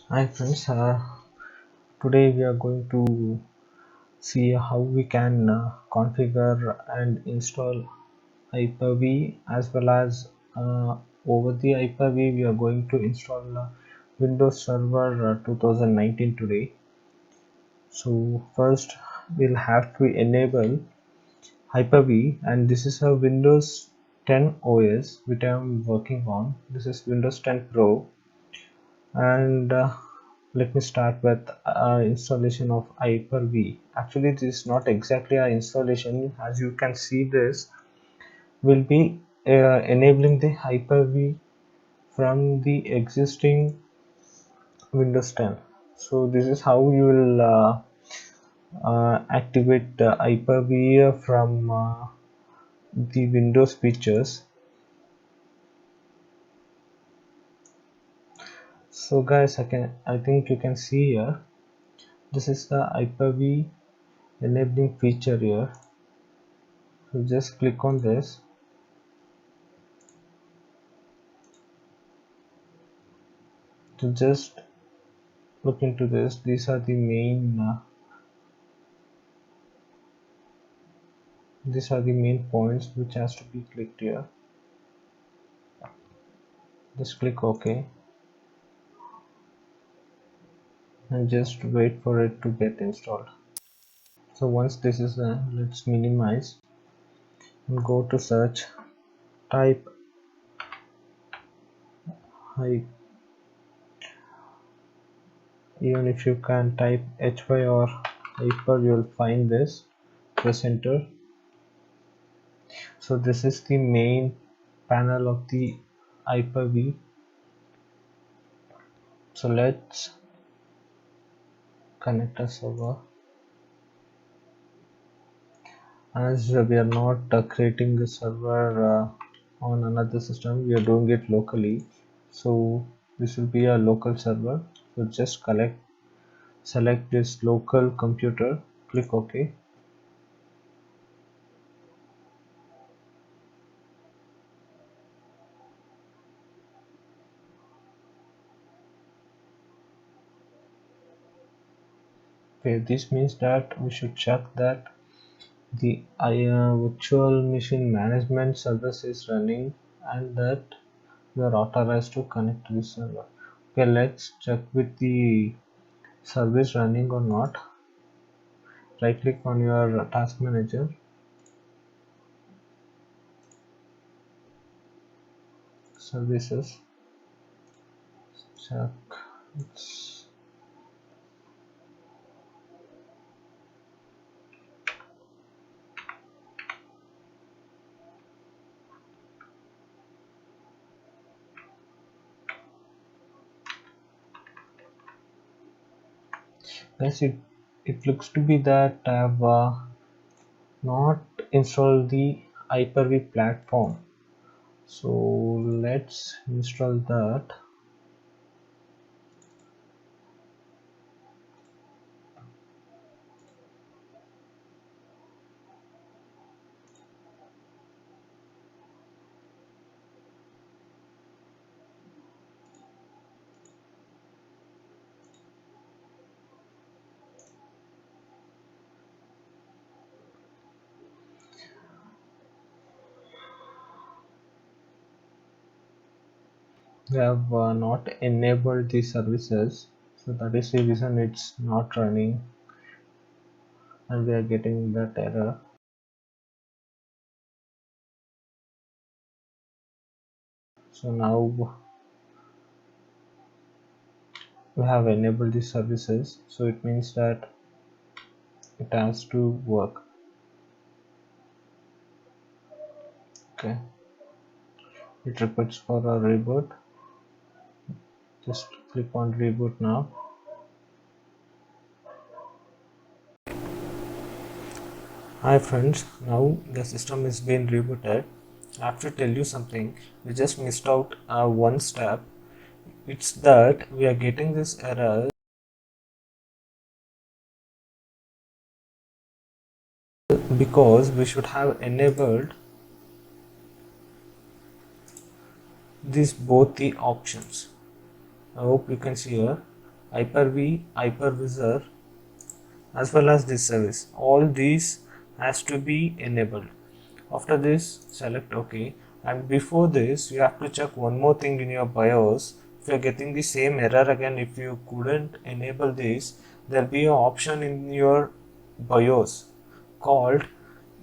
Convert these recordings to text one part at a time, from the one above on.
Hi friends, today we are going to see how we can configure and install Hyper-V, as well as over the Hyper-V we are going to install Windows Server 2019 today. So first we'll have to enable Hyper-V, and this is a Windows 10 OS which I am working on. This is Windows 10 Pro, and let me start with installation of Hyper-V. Actually, this is not exactly our installation. As you can see, this will be enabling the Hyper-V from the existing Windows 10. So this is how you will activate Hyper-V from the Windows features. So guys, I think you can see here, this is the Hyper-V enabling feature here. So just click on this. To just look into this, these are the main points which has to be clicked here. Just click OK and just wait for it to get installed. So once this is done, let's minimize and go to search. Type hy even if you can type hy or hyper, you'll find this. Press enter. So this is the main panel of the Hyper-V. So let's connect a server. As we are not creating the server on another system, we are doing it locally, so this will be a local server. So just select this local computer, click OK. Okay, this means that we should check that the virtual machine management service is running and that you are authorized to connect to the server. Okay, let's check with the service running or not. Right click on your task manager, services, check. Guys, it looks to be that I have not installed the Hyper-V platform, so let's install that. We have not enabled the services, so that is the reason it's not running and we are getting that error. So now we have enabled the services, so it means that it has to work. Okay, it requests for a reboot. Just click on reboot now. Hi friends, now the system is being rebooted. I have to tell you something. We just missed out one step. It's that we are getting this error because we should have enabled these both the options. I hope you can see here. Hyper-V, Hypervisor, as well as this service. All these has to be enabled. After this, select OK. And before this, you have to check one more thing in your BIOS. If you are getting the same error again, if you couldn't enable this, there will be an option in your BIOS called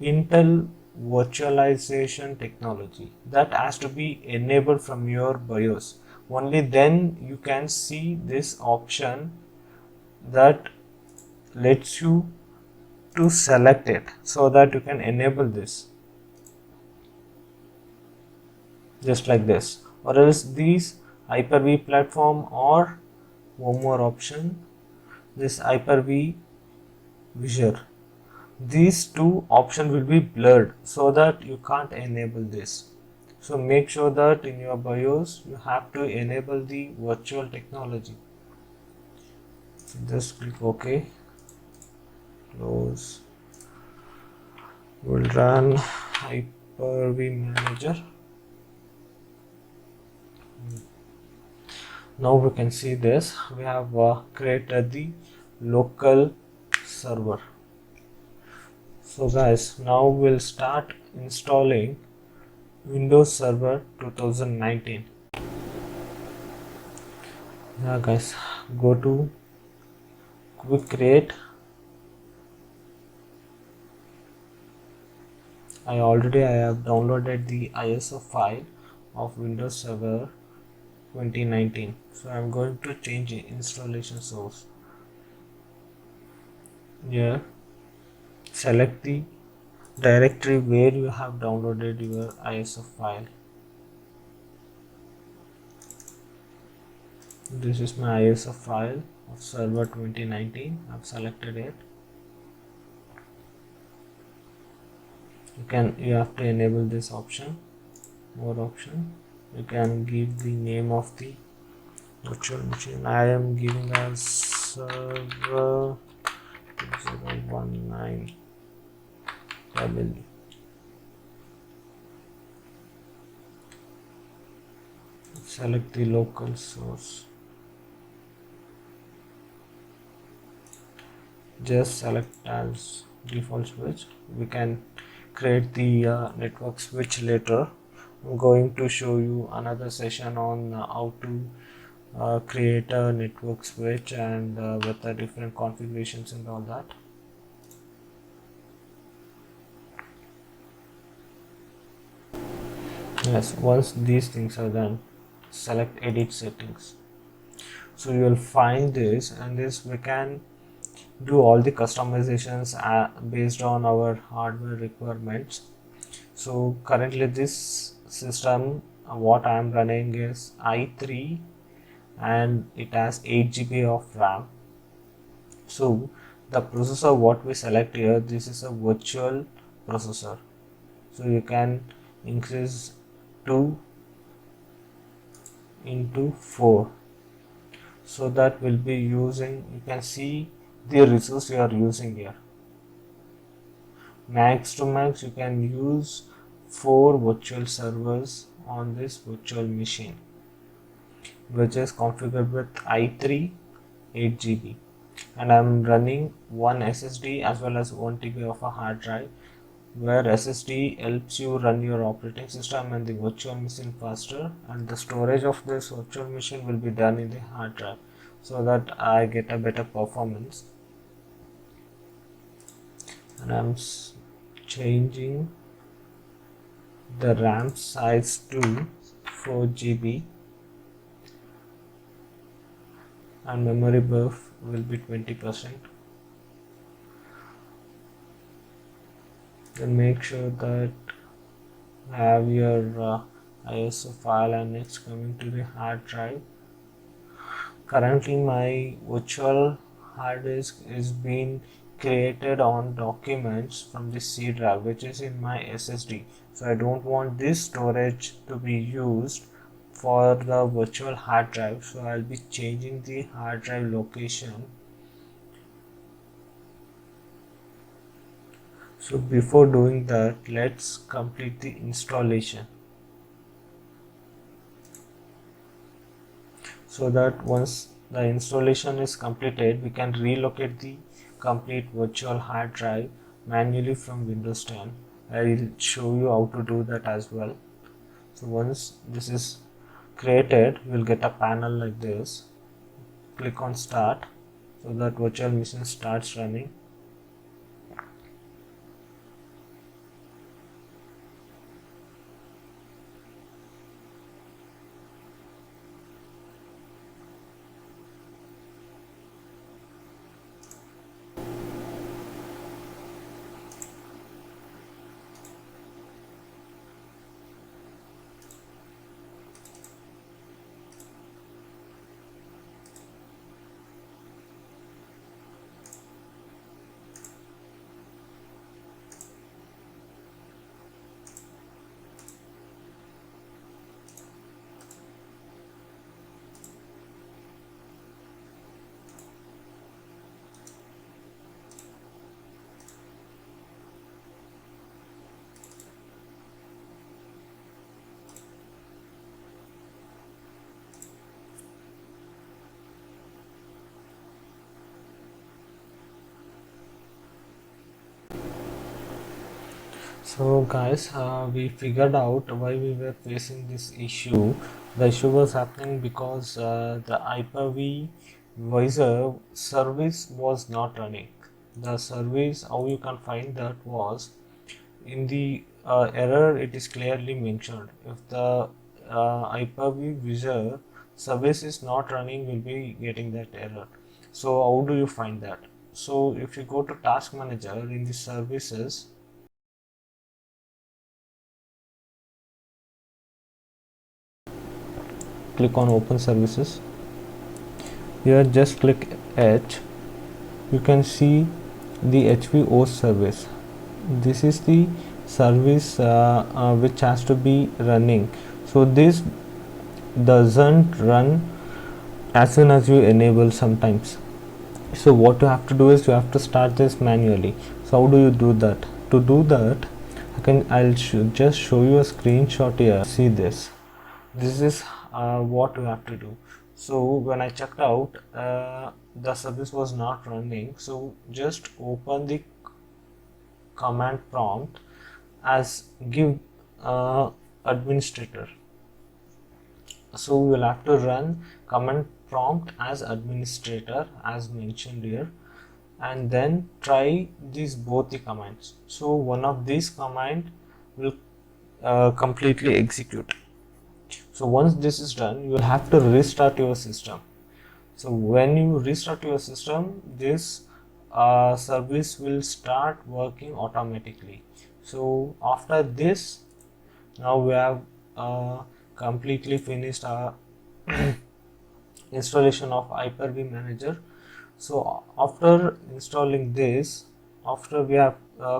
Intel Virtualization Technology. That has to be enabled from your BIOS. Only then you can see this option that lets you to select it, so that you can enable this just like this. Or else these Hyper-V platform, or one more option, this Hyper-V Visor, these two options will be blurred, so that you can't enable this. So make sure that in your BIOS you have to enable the virtual technology. So just click OK, close. We'll run Hyper-V Manager. Now we can see this, we have created the local server. So guys, now we'll start installing Windows Server 2019. Yeah guys, go to quick create. I have downloaded the ISO file of Windows Server 2019. So I'm going to change the installation source. Here, select the directory where you have downloaded your ISO file. This is my ISO file of Server 2019. I've selected it. You have to enable this option, more option. You can give the name of the virtual machine. I am giving as server 2019 W. Select the local source. Just select as default switch. We can create the network switch later. I'm going to show you another session on how to create a network switch and with the different configurations and all that. Yes, once these things are done, select edit settings. So you will find this, and this we can do all the customizations based on our hardware requirements. So currently this system what I am running is i3 and it has 8 GB of RAM. So the processor what we select here, this is a virtual processor. So you can increase 2 into 4, so that will be using, you can see the resource you are using here. Max to max you can use 4 virtual servers on this virtual machine, which is configured with i3 8 GB, and I'm running one SSD as well as 1 TB of a hard drive, where SSD helps you run your operating system and the virtual machine faster, and the storage of this virtual machine will be done in the hard drive, so that I get a better performance. And I'm changing the RAM size to 4 GB and memory buff will be 20%. Then make sure that you have your ISO file, and next coming to the hard drive. Currently my virtual hard disk is being created on documents from the C drive, which is in my SSD. So I don't want this storage to be used for the virtual hard drive, so I'll be changing the hard drive location. So before doing that, let's complete the installation, so that once the installation is completed, we can relocate the complete virtual hard drive manually from Windows 10. I'll show you how to do that as well. So once this is created, you'll get a panel like this. Click on start so that virtual machine starts running. So guys, we figured out why we were facing this issue. The issue was happening because the Hyper-V Visor service was not running. The service, how you can find that was in the error, it is clearly mentioned. If the Hyper-V Visor service is not running, we'll be getting that error. So how do you find that? So if you go to Task Manager in the services, click on open services. Here just click H. You can see the HVO service. This is the service which has to be running. So this doesn't run as soon as you enable sometimes. So what you have to do is you have to start this manually. So how do you do that? To do that, I'll just show you a screenshot here. See this. This is what you have to do. So when I checked out, the service was not running. So just open the command prompt as give administrator. So we will have to run command prompt as administrator as mentioned here, and then try these both the commands. So one of these command will completely execute. So once this is done, you will have to restart your system. So when you restart your system, this service will start working automatically. So after this, now we have completely finished our installation of Hyper-V Manager. So after installing this, after we have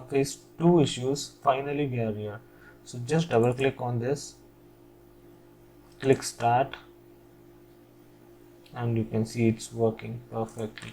faced two issues, finally we are here. So just double click on this, click start, and you can see it's working perfectly.